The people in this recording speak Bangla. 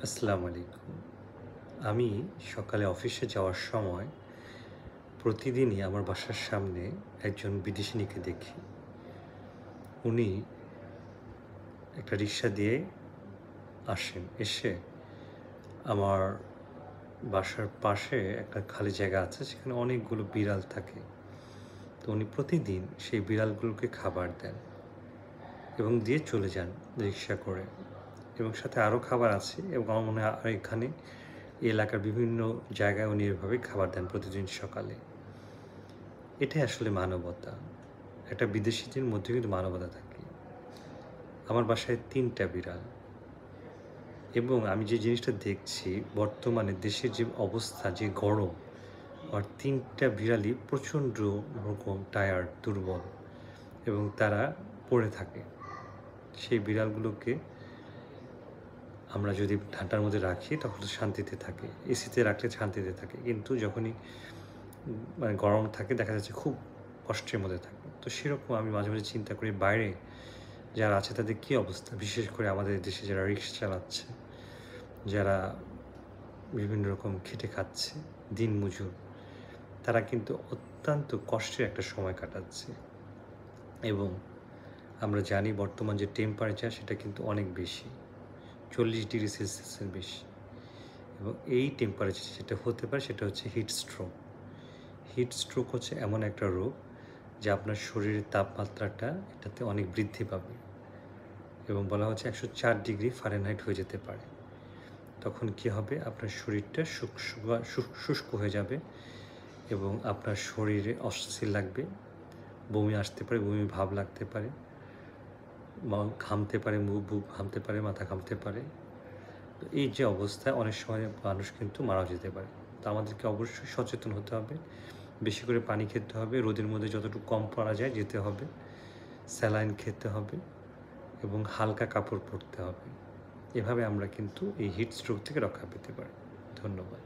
আসসালামু আলাইকুম। আমি সকালে অফিসে যাওয়ার সময় প্রতিদিনই আমার বাসার সামনে একজন বিদেশিনীকে দেখি। উনি একটা রিক্সা দিয়ে আসেন। এসে আমার বাসার পাশে একটা খালি জায়গা আছে, সেখানে অনেকগুলো বিড়াল থাকে। তো উনি প্রতিদিন সেই বিড়ালগুলোকে খাবার দেন এবং দিয়ে চলে যান রিক্সা করে, এবং সাথে আরও খাবার আছে এবং আমার মনে হয় আর এখানে এই এলাকার বিভিন্ন জায়গায় উনি এভাবে খাবার দেন প্রতিদিন সকালে। এটাই আসলে মানবতা। একটা বিদেশীদের মধ্যে কিন্তু মানবতা থাকে। আমার বাসায় ৩ টা বিড়াল, এবং আমি যে জিনিসটা দেখছি বর্তমানে দেশের যে অবস্থা, যে গরম, আমার ৩ টা বিড়ালই প্রচণ্ড রকম টায়ার্ড, দুর্বল, এবং তারা পড়ে থাকে। সেই বিড়ালগুলোকে আমরা যদি ঠান্ডার মধ্যে রাখি তখন তো শান্তিতে থাকে। এসিতে রাখলে শান্তিতে থাকে। কিন্তু যখনই মানে গরম থাকে, দেখা যাচ্ছে খুব কষ্টের মধ্যে থাকে। তো সেরকম আমি মাঝে, মাঝে চিন্তা করি বাইরে যারা আছে তাদের কী অবস্থা? বিশেষ করে আমাদের দেশে যারা রিক্সা চালাচ্ছে, যারা বিভিন্ন রকম খেটে খাচ্ছে, দিনমজুর, তারা কিন্তু অত্যন্ত কষ্টের একটা সময় কাটাচ্ছে। এবং আমরা জানি বর্তমান যে টেম্পারেচার সেটা কিন্তু অনেক বেশি, 40°C বেশি। এবং এই টেম্পারেচার যেটা হতে পারে সেটা হচ্ছে হিট স্ট্রোক। হিট স্ট্রোক হচ্ছে এমন একটা রোগ যা আপনার শরীরের তাপমাত্রাটা এটাতে অনেক বৃদ্ধি পাবে, এবং বলা হচ্ছে 104°F হয়ে যেতে পারে। তখন কী হবে? আপনার শরীরটা শুষ্ক হয়ে যাবে এবং আপনার শরীরে অস্থির লাগবে, বমি আসতে পারে, বমি ভাব লাগতে পারে, ঘামতে পারে, বুক ঘামতে পারে, মাথা ঘামতে পারে। তো এই যে অবস্থা, অনেক সময় মানুষ কিন্তু মারা যেতে পারে। তো আমাদেরকে অবশ্যই সচেতন হতে হবে, বেশি করে পানি খেতে হবে, রোদের মধ্যে যতটুকু কম পারা যায় যেতে হবে, স্যালাইন খেতে হবে এবং হালকা কাপড় পরতে হবে। এভাবে আমরা কিন্তু এই হিট স্ট্রোক থেকে রক্ষা পেতে পারি। ধন্যবাদ।